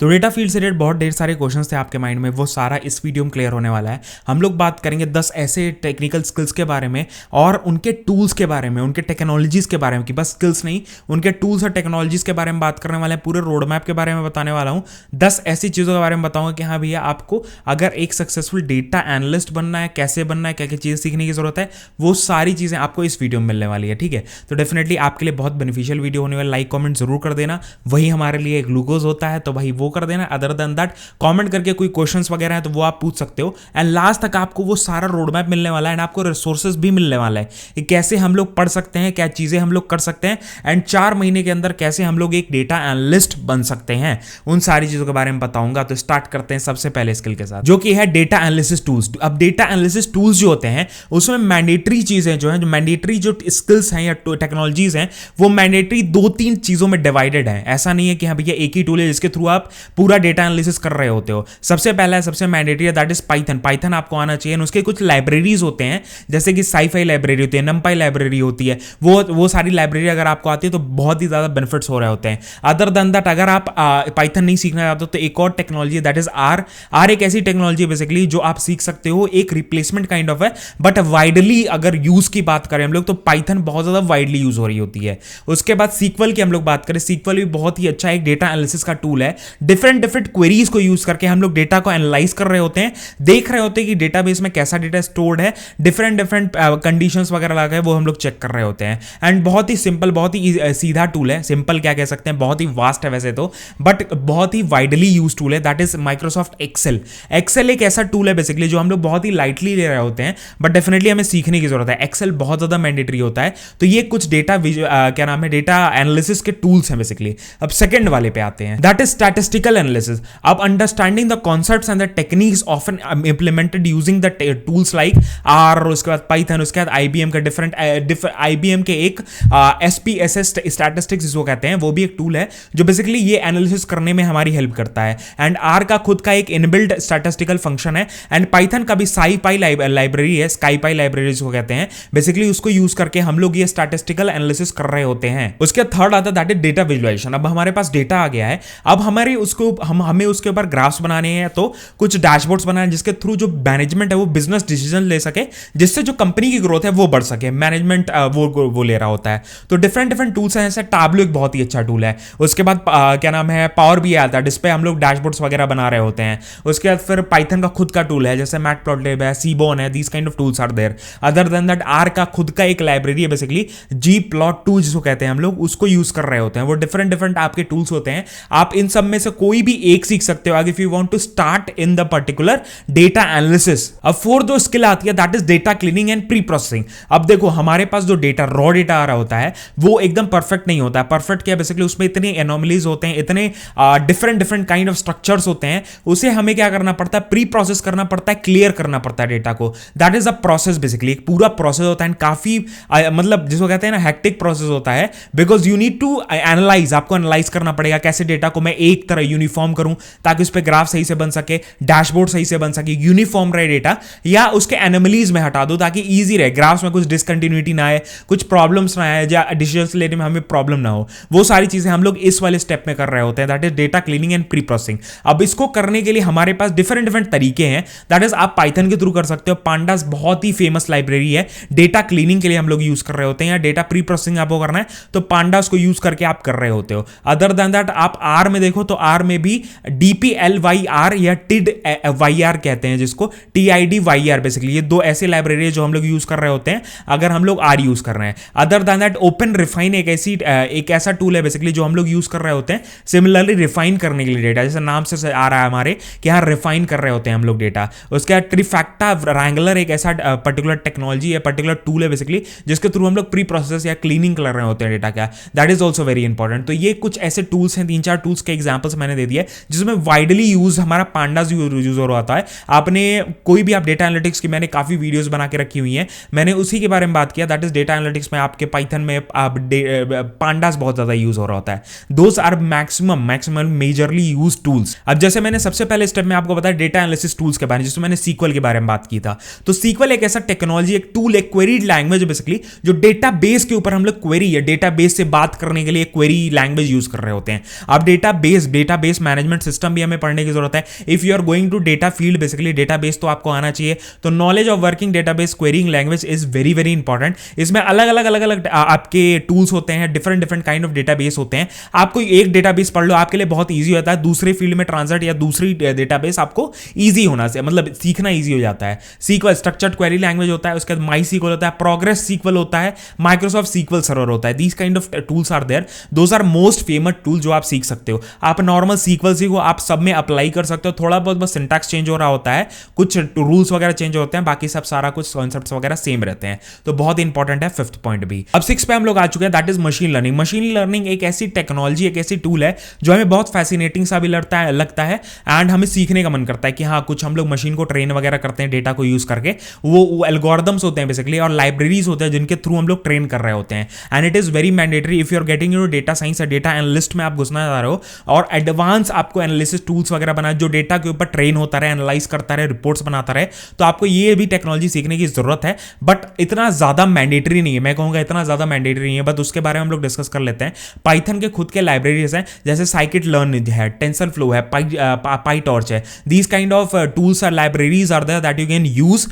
तो data field से related बहुत ढेर सारे क्वेश्चंस थे आपके माइंड में, वो सारा इस वीडियो में क्लियर होने वाला है। हम लोग बात करेंगे 10 ऐसे टेक्निकल स्किल्स के बारे में और उनके टूल्स के बारे में, उनके टेक्नोलॉजीज के बारे में, कि बस स्किल्स नहीं, उनके टूल्स और टेक्नोलॉजीज के बारे में बात करने वाले हैं। पूरे रोड मैप के बारे में बताने वाला हूँ। 10 ऐसी चीज़ों के बारे में बताऊंगा कि हाँ भैया, आपको अगर एक सक्सेसफुल डेटा एनालिस्ट बनना है, कैसे बनना है, क्या क्या चीज़ें सीखने की जरूरत है, वो सारी चीज़ें आपको इस वीडियो में मिलने वाली है। ठीक है, तो डेफिनेटली आपके लिए बहुत बेनिफिशियल वीडियो होने वाला। लाइक कमेंट जरूर कर देना, वही हमारे लिए ग्लूकोज होता है, तो भाई वो कर देना। अदर देन दैट कमेंट करके कोई क्वेश्चंस वगैरह हैं तो वो आप पूछ सकते हो। एंड लास्ट तक आपको वो सारा रोड मैप मिलने वाला है एंड आपको रिसोर्सेज भी मिलने वाला है कि कैसे हम लोग पढ़ सकते हैं, क्या चीज़ें हम लोग कर सकते हैं, एंड 4 महीने के अंदर कैसे हम लोग एक डेटा एनालिस्ट बन सकते हैं। उन सारी चीज़ों के बारे में बताऊंगा। तो स्टार्ट करते हैं सबसे पहले स्किल के साथ, जो कि है डेटा एनालिसिस टूल्स। अब डेटा एनालिसिस टूल्स जो होते हैं उसमें मैंडेटरी चीज़ें जो हैं, जो मैंडेटरी जो स्किल्स हैं या टेक्नोलॉजीज हैं, वो मैंडेटरी 2-3 चीज़ों में डिवाइडेड है। ऐसा नहीं है कि हाँ भैया एक ही टूल है जिसके थ्रू आप पूरा डेटा एनालिसिस कर रहे होते हो। सबसे पहला है, सबसे मैंडेटरी है, दैट इज पाइथन। पाइथन आपको आना चाहिए। उसके कुछ लाइब्रेरीज होते हैं, जैसे कि साईफाई लाइब्रेरी होती है, नमपाई लाइब्रेरी होती है। वो सारी लाइब्रेरी अगर आपको आती है तो बहुत ही ज़्यादा बेनिफिट्स हो रहे होते हैं। अदर देन दैट, अगर आप पाइथन नहीं सीखना चाहते हो तो एक और technology that is R. R एक ऐसी टेक्नोलॉजी बेसिकली जो आप सीख सकते हो, एक रिप्लेसमेंट काइंड ऑफ है, बट वाइडली अगर यूज की बात करें हम लोग तो पाइथन बहुत ज़्यादा वाइडली यूज हो रही होती है। उसके बाद सीक्वल की हम लोग बात करें, सीक्वल भी बहुत ही अच्छा एक डेटा एनालिसिस का टूल है। डिफरेंट क्वेरीज को यूज करके हम लोग डेटा को एनालाइज कर रहे होते हैं, देख रहे होते हैं कि डेटाबेस में कैसा डेटा स्टोर्ड है, डिफरेंट कंडीशंस वगैरह लगा है, वो हम लोग चेक कर रहे होते हैं। एंड बहुत ही सिंपल, बहुत ही सीधा टूल है। सिंपल क्या कह सकते हैं, बहुत ही वास्ट है वैसे तो, बट बहुत ही वाइडली यूज टूल है, that is Microsoft Excel. Excel एक ऐसा टूल है बेसिकली जो हम लोग बहुत ही लाइटली ले रहे होते हैं, बट डेफिनेटली हमें सीखने की जरूरत है। एक्सेल बहुत ज्यादा मैंडेटरी होता है। तो ये कुछ डेटा क्या नाम है, डेटा एनालिसिस के टूल्स हैं बेसिकली। अब सेकंड वाले पे आते हैं, दैट इज स्टैटिस्टिकल एनालिसिस। अब understanding the concepts and the techniques often implemented using the tools like R, उसके बाद पाइथन, उसके बाद आईबीएम का डिफरेंट आईबीएम के एक एसपीएसएस स्टैटिस्टिक्स जिसको कहते हैं, वो भी एक टूल है जो बेसिकली ये एनालिसिस करने में हमारी हेल्प करता है। एंड आर का खुद का एक इनबिल्ट स्टैटिस्टिकल फंक्शन है। एंड पाइथन का भी साईपाई लाइब्रेरी है, स्काईपाई लाइब्रेरी जिसको कहते हैं, बेसिकली उसको यूज करके हम लोग ये स्टैटिस्टिकल एनालिसिस कर रहे होते हैं। उसके थर्ड आता है दैट इज डेटा विजुअलाइजेशन। अब हमारे पास डेटा आ गया है, अब हमें उसके ऊपर ग्राफ्स बनाने हैं, तो कुछ डैशबोर्ड्स बनाने जिसके थ्रू जो मैनेजमेंट है वो बिजनेस डिसीजन ले सके, जिससे जो कंपनी की ग्रोथ है वो बढ़ सके। मैनेजमेंट वो ले रहा होता है। तो डिफरेंट टूल्स हैं, जैसे टैब्लो एक बहुत ही अच्छा टूल है। उसके बाद क्या नाम है, पावर भी आता है, जिसपे हम लोग डैशबोर्ड्स वगैरह बना रहे होते हैं। उसके बाद फिर पाइथन का खुद का टूल है, जैसे मैटप्लॉटलिब है, सीबोन है, these kind of tools are there. Other than that, R का खुद का एक लाइब्रेरी है बेसिकली, Gplot2 जिसको कहते हैं हम लोग, उसको यूज कर रहे होते हैं। वो डिफरेंट आपके टूल्स होते हैं, आप इन सब में से कोई भी एक सीख सकते हो if you want to start in the particular data analysis. अब फोर्थ जो स्किल आती है that is data cleaning and preprocessing. अब देखो, हमारे पास जो डेटा रॉ डेटा आ रहा होता है वो एकदम परफेक्ट नहीं होता है। परफेक्ट क्या, बेसिकली उसमें इतने एनोमलीज होते हैं, इतने डिफरेंट काइंड ऑफ स्ट्रक्चर्स होते हैं, उसे हमें क्या करना पड़ता है, प्री प्रोसेस करना पड़ता है, क्लियर करना पड़ता है डेटा को। That is a process, basically एक पूरा प्रोसेस होता है, काफी मतलब जिसको कहते हैं ना हेक्टिक प्रोसेस होता है, because you need to analyse. आपको एनालाइज करना पड़ेगा कैसे डेटा को मैं एक तरह यूनिफॉर्म करूं ताकि उस पर ग्राफ सही से बन सके, डैशबोर्ड सही से बन सके, यूनिफॉर्म रहे डेटा, या उसके एनोमलीज में हटा दो ताकि इजी रहे, ग्राफ्स में कुछ डिसकंटिन्यूटी ना आए, कुछ प्रॉब्लम्स ना आए, या डिसीजंस लेने में हमें प्रॉब्लम ना हो। वो सारी चीजें हम लोग इस वाले स्टेप में कर रहे होते हैं, that is data cleaning and preprocessing. अब इसको करने के लिए हमारे पास डिफरेंट तरीके हैं, दैट इज आप पाइथन के थ्रू कर सकते हो। पांडास बहुत ही फेमस लाइब्रेरी है, डेटा क्लीनिंग के लिए हम लोग यूज कर रहे होते हैं, या डेटा प्री प्रोसेसिंग आपको करना है तो पांडास को यूज करके आप कर रहे होते हो। अदर देन दैट, आप आर में देखो तो आर में भी DPLYR या TIDYR कहते हैं, जिसको TIDYR बेसिकली, ये 2 ऐसे लाइब्रेरी जो हम लोग यूज कर रहे होते हैं अगर हम लोग आर यूज कर रहे हैं। Other than that, open refine एक ऐसा टूल है बेसिकली जो हम लोग यूज कर रहे होते हैं सिमिलरली रिफाइन करने के लिए डेटा, जैसे नाम से आ रहा है हमारे कि यहाँ रिफाइन कर रहे होते हैं हम लोग डेटा। उसके बाद ट्रिफैक्टा रैंगलर एक ऐसा पर्टिकुलर टेक्नोलॉजी है, पर्टिकुलर टूल है बेसिकली, जिसके थ्रू हम लोग प्री प्रोसेस या क्लीनिंग कर रहे होते हैं डेटा का। That is also very important. तो ये कुछ ऐसे टूल्स हैं, 3-4 टूल्स के एग्जांपल्स मैंने दे दिए जिसमें वाइडली यूज हमारा पांडास यूज हो रहा है। आपने कोई भी आप डेटा एनालिटिक्स की मैंने काफी वीडियोस बना के रखी हुई हैं, मैंने उसी के बारे में बात किया। दैट इज डेटा एनालिटिक्स में आपके पाइथन में पांडास बहुत ज्यादा यूज हो रहा होता है। Those are maximum majorly use tools. अब जैसे मैंने सबसे पहले स्टेप में आपको बताया डेटा एनालिसिस टूल्स के बारे में, जिसमें मैंने सीक्वल के बारे में बात की था। तो सीक्वल एक ऐसा टेक्नोलॉजी, एक टूल, एक क्वेरीड लैंग्वेज बेसिकली, जो डेटा बेस के ऊपर हम लोग क्वेरी या डेटा बेस से बात करने के लिए क्वेरी लैंग्वेज यूज कर रहे होते हैं। आप डेटा डेटाबेस मैनेजमेंट सिस्टम भी हमें पढ़ने की जरूरत है। If you are going to data field basically database तो आपको आना चाहिए। तो knowledge of working database querying language is very very important. इसमें अलग अलग आपके टूल्स होते हैं, different different kind of database होते हैं। आपको एक डेटाबेस पढ़ लो आपके लिए बहुत ईजी होता है, दूसरे फील्ड में ट्रांसलेट या दूसरी डेटाबेस आपको ईजी होना से मतलब सीखना ईजी हो जाता है। सीक्वल स्ट्रक्चर्ड क्वेरी लैंग्वेज होता है, उसके बाद माई सीक्वल होता है, प्रोग्रेस सीक्वल होता है, माइक्रोसॉफ्ट सीक्वल सर्वर होता है। These kind of tools are there, those are most famous tool जो आप सीख सकते हो। आप नॉर्मल सीक्वल सीखो, आप सब में अप्लाई कर सकते हो। थोड़ा बहुत बस सिंटैक्स चेंज हो रहा होता है, कुछ रूल्स वगैरह चेंज होते हैं, बाकी सब सारा कुछ कॉन्सेप्ट्स वगैरह सेम रहते हैं। तो बहुत इंपॉर्टेंट है फिफ्थ पॉइंट भी। अब 6 पे हम लोग आ चुके हैं, that is machine learning. Machine learning एक ऐसी टेक्नोलॉजी, एक ऐसी टूल है जो हमें बहुत फैसिनेटिंग सा भी लगता है एंड हमें सीखने का मन करता है कि हाँ कुछ हम लोग मशीन को ट्रेन वगैरह करते हैं डेटा को यूज करके। वो एल्गोरिदम्स होते हैं बेसिकली और लाइब्रेरीज होते हैं जिनके थ्रू हम लोग ट्रेन कर रहे होते हैं। And it is very mandatory if you are getting into data science या डेटा एनालिस्ट में आप घुसना चाह रहे हो और एडवांस आपको एनालिसिस टूल्स वगैरह बनाए जो डेटा के ऊपर ट्रेन होता रहे, एनालाइज करता रहे, रिपोर्ट्स बनाता रहे, तो आपको ये भी टेक्नोलॉजी सीखने की जरूरत है। बट इतना ज्यादा मैंडेटरी नहीं है, मैं कहूंगा इतना ज्यादा मैंडेटरी नहीं है, बट उसके बारे में हम लोग डिस्कस कर लेते हैं। पाइथन के खुद के लाइब्रेरीज हैं जैसे साइकिट लर्न है, टेंसरफ्लो है, पाईटॉर्च है। These kind of tools are libraries are there that you can use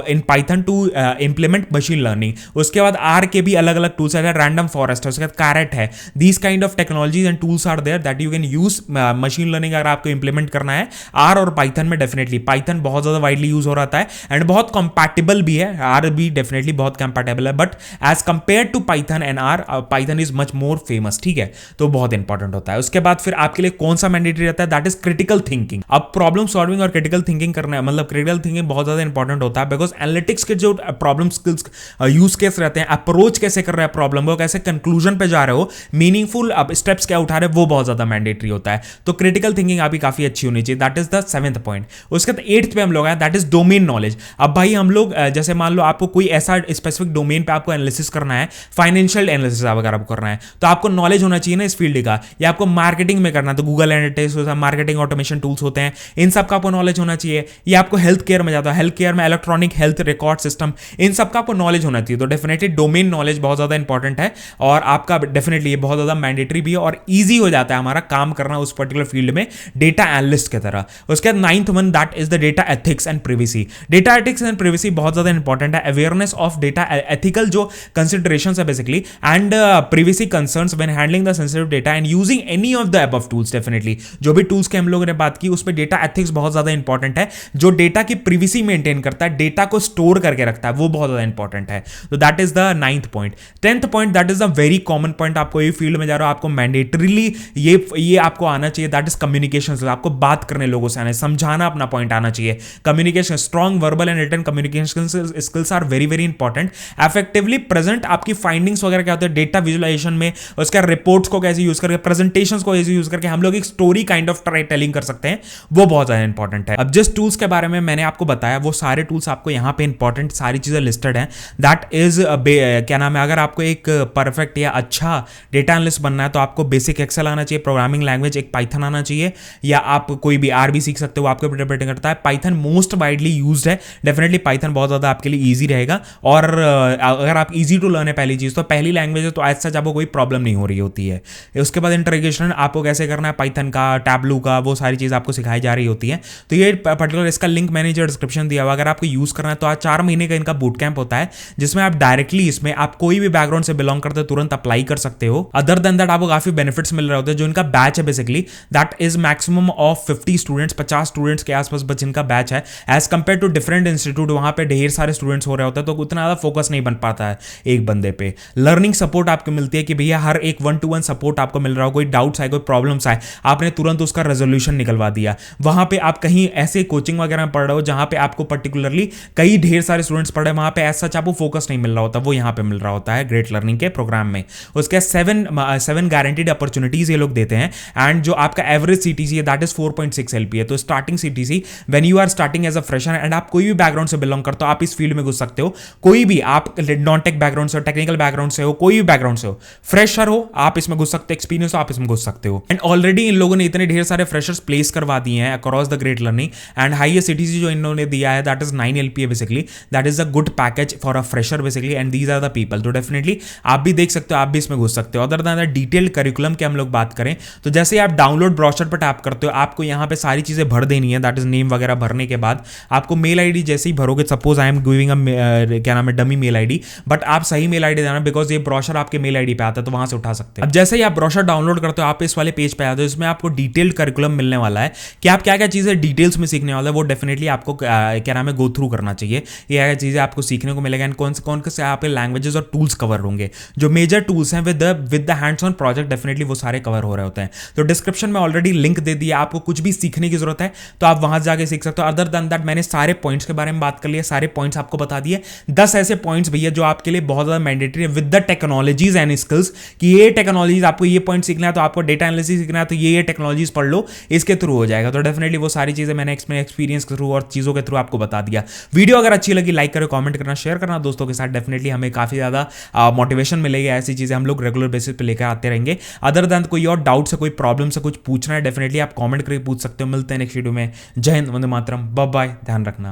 in Python to implement machine learning. उसके बाद आर के भी अलग अलग टूल्स है, रैंडम फॉरेस्ट है, उसके बाद कैरेट है। These kind of technologies and tools are there that you can use machine learning अगर आपको इंप्लीमेंट करना है आर और पाइथन में। डेफिनेटली पाइथन बहुत ज्यादा वाइडली यूज हो रहा है एंड बहुत कंपैटिबल भी है, आर भी डेफिनेटली बहुत कंपैटिबल है, but as compare to Python and R Python is much more famous. ठीक है, तो बहुत इंपॉर्टेंट होता है। उसके बाद फिर आपके लिए कौन सा मैंडेटरी रहता है, दैट इज क्रिटिकल थिंकिंग। अब प्रॉब्लम सॉल्विंग और क्रिटिकल थिंकिंग करना है, मतलब क्रिटिकल थिंकिंग बहुत ज्यादा इंपॉर्टेंट होता है बिकॉज एनालिटिक्स के जो प्रॉब्लम स्किल्स यूज केस रहते हैं, अप्रोच कैसे कर रहे हैं प्रॉब्लम को, कैसे कंक्लूजन पे जा रहे हो, मीनिंगफुल स्टेप्स क्या उठा रहे हो, वो बहुत ज्यादा मैंडेटरी होता है। तो क्रिटिकल थिंकिंग आपकी काफी अच्छी होनी चाहिए, that is the 7th point. उसके बाद 8th पे हम लोग आए, दैट इज डोमेन नॉलेज। अब भाई हम लोग जैसे मान लो आपको कोई ऐसा स्पेसिफिक डोमेन पे आपको एनालिसिस करना है, फाइनेंशियल एनालिसिस अगर आपको करना है, तो आपको नॉलेज होना चाहिए ना इस फील्ड का। या आपको मार्केटिंग में करना है तो Google analytics, marketing automation tools होते हैं, इन सब का आपको नॉलेज होना चाहिए। या आपको हेल्थ केयर में जाता है, हेल्थ केयर में इलेक्ट्रॉनिक हेल्थ रिकॉर्ड सिस्टम, इन सब का आपको नॉलेज होना चाहिए। तो डेफिनेटली डोमेन नॉलेज बहुत ज्यादा इंपॉर्टेंट है और आपका डेफिनेटली ये बहुत ज्यादा मैंडेटरी भी है और ईजी हो जाता है हमारा काम करना उस पर्टिकुलर फील्ड में डेटा एनालिस्ट की तरह। उसके बाद 9th one, that is the data ethics and privacy. Data ethics and privacy बहुत ज्यादा इंपॉर्टेंट है। अवेयरनेस ऑफ डेटा एथिकल जो कंसिडरेशंस है basically and privacy concerns when handling the sensitive data and using any of the above tools. Definitely जो भी tools के हम लोगों ने बात की उसमें डेटा एथिक्स बहुत ज्यादा इंपॉर्टेंट है। जो डेटा की प्रिवेसी मेंटेन करता है, डेटा को स्टोर करके रखता है, वो बहुत ज्यादा इंपॉर्टेंट है। तो that is the 9th point. 10th point, that is a very common point. आपको ये फील्ड में जा रहे हो, आपको मैंडेटरीली ये आपको आना चाहिए, दैट इज कम्युनिकेशन। आपको बात करने लोगों से आना है, समझाना अपना पॉइंट आना चाहिए। Communication, strong verbal and written communication skills are very very important. Effectively present आपकी फाइंडिंग्स वगैरह क्या होते हैं डेटा विजुअलाइजेशन में, उसका रिपोर्ट्स को कैसे यूज करके, प्रेजेंटेशंस को कैसे यूज करके हम लोग एक story kind of try telling कर सकते हैं, वो बहुत ज्यादा इंपॉर्टेंट है। अब जिस टूल्स के बारे में मैंने आपको बताया वो सारे टूल्स आपको यहां पे इंपॉर्टेंट सारी चीजें लिस्टेड हैं। दैट इज क्या नाम है, अगर आपको एक परफेक्ट या अच्छा डेटा एनालिस्ट बनना है तो आपको बेसिक एक्सेल आना चाहिए, प्रोग्रामिंग लैंग्वेज एक पाइथन आना चाहिए, या आप कोई भी आर भी सीख सकते हो, आपके ऊपर डिपेंड करता है। पाइथन मोस्ट वाइडली यूज्ड है, डेफिनेटली पाइथन बहुत ज्यादा आपके लिए इजी रहेगा। और अगर आप इजी टू लर्न है पहली चीज, तो पहली लैंग्वेज है तो आज सच आपको कोई प्रॉब्लम नहीं हो रही होती है। उसके बाद इंटीग्रेशन आपको कैसे करना है पाइथन का, टैबलू का, वो सारी चीज आपको सिखाई जा रही होती है। तो ये पर्टिकुलर इसका लिंक मैंने जो डिस्क्रिप्शन दिया हुआ, अगर आपको यूज करना है तो आज 4 महीने का इनका बूट कैंप होता है जिसमें आप डायरेक्टली इसमें आप कोई भी बैकग्राउंड से बिलोंग करते हो तुरंत अप्लाई कर सकते हो। अदर देन दैट आपको काफी बेनिफिट्स मिल रहे होते हैं। जो इनका बैच है basically that is maximum of 50 students, 50 students के आसपास बस इनका बैच है। As compare to different institute वहां पे ढेर सारे स्टूडेंट्स हो रहे होते हैं तो उतना ज्यादा फोकस नहीं बन पाता है एक बंदे पे। लर्निंग सपोर्ट आपको मिलती है कि भैया हर एक 1-to-1 सपोर्ट आपको मिल रहा हो, कोई डाउट्स आए, कोई प्रॉब्लम्स आए, आपने तुरंत उसका रेजोल्यूशन निकलवा दिया। वहां पे आप कहीं ऐसे कोचिंग वगैरह में पढ़ रहे हो जहां पे आपको पर्टिकुलरली कई ढेर सारे स्टूडेंट्स पढ़ रहे हैं, वहां पे ऐसा आपको फोकस नहीं मिल रहा होता, वो यहां पे मिल रहा होता है ग्रेट लर्निंग के प्रोग्राम में। उसके 7 गारंटीड अपॉर्चुनिटीज ये लोग देते हैं एंड जो आपका एवरेज सीटीसी है दैट इज 4.6 LPA। तो starting CTC when you are starting as a fresher and आप कोई भी बैकग्राउंड से बिलोंग करते हो, आप इस फील्ड में घुस सकते हो। कोई भी, आप नॉन टेक बैकग्राउंड से हो, टेक्निकल बैकग्राउंड से हो, कोई भी बैकग्राउंड से हो, फ्रेशर हो, आप इसमें घुस सकते हो, एक्सपीरियंस हो, आप इसमें घुस सकते हो। एंड ऑलरेडी इन लोगों ने इतने ढेर सारे फ्रेशर्स प्लेस करवा दिए हैं across the Great Learning and highest CTC जो इन्होंने दिया है that is 9 LPA basically. That is a good package for a fresher basically and these are the people. तो डेफिनेटली आप भी देख सकते हो, आप भी इसमें घुस सकते हो। Other than the detailed curriculum की हम लोग बात करें तो जैसे ही आप डाउनलोड ब्रोशर पर टैप करते हो, आपको यहाँ पे सारी चीज़ें भर देनी है, दैट इज नेम वगैरह भरने के बाद आपको मेल आईडी जैसे ही भरोगे, सपोज आई एम गिविंग क्या नाम है डमी मेल आईडी, बट आप सही मेल आईडी देना बिकॉज ये ब्रोशर आपके मेल आईडी पे आता है, तो वहां से उठा सकते हैं। अब जैसे ही आप ब्रोशर डाउनलोड करते हो, आप इस वाले पेज पे आते हो, इसमें आपको डिटेल्ड करिकुलम मिलने वाला है कि आप क्या क्या चीज़ें डिटेल्स में सीखने वाला है, वो डेफिनेटली आपको क्या नाम है गो थ्रू करना चाहिए। ये क्या चीज़ें आपको सीखने को मिलेगा, एंड कौन से आपके लैंग्वेजेस और टूल्स कवर होंगे, जो मेजर टूल्स हैं with the hands on project, definitely वो सारे कवर हो रहे होते हैं। तो डिस्क्रिप्शन में ऑलरेडी लिंक दे दिया, आपको कुछ भी सीखने की जरूरत है तो आप वहां जाके सीख सकते हो। अदर देन दैट मैंने सारे पॉइंट्स के बारे में बात कर लिया, सारे पॉइंट्स आपको बता दिए। 10 ऐसे पॉइंट्स भैया जो आपके लिए बहुत ज्यादा मैंडेटरी है with the technologies and skills, कि ये टेक्नोलॉजीज आपको ये पॉइंट सीखना है, तो आपको डेटा एनालिसिस सीखना है तो ये टेक्नोलॉजीज पढ़ लो, इसके थ्रू हो जाएगा। तो डेफिनेटली वो सारी चीजें मैंने एक्सपीरियंस के थ्रू और चीजों के थ्रू आपको बता दिया। वीडियो अगर अच्छी लगी लाइक करो, कमेंट करना, शेयर करना दोस्तों के साथ, डेफिनेटली हमें काफी ज्यादा मोटिवेशन मिलेगी। ऐसी चीजें हम लोग रेगुलर बेसिस पे लेकर आते रहेंगे। अदर देन कोई और डाउट से, कोई प्रॉब्लम से कुछ पूछना है, डेफिनेटली आप कमेंट करके पूछ सकते हो। मिलते हैं नेक्स्ट वीडियो में। जय हिंद, वंदे मातरम, बाय बाय, ध्यान रखना।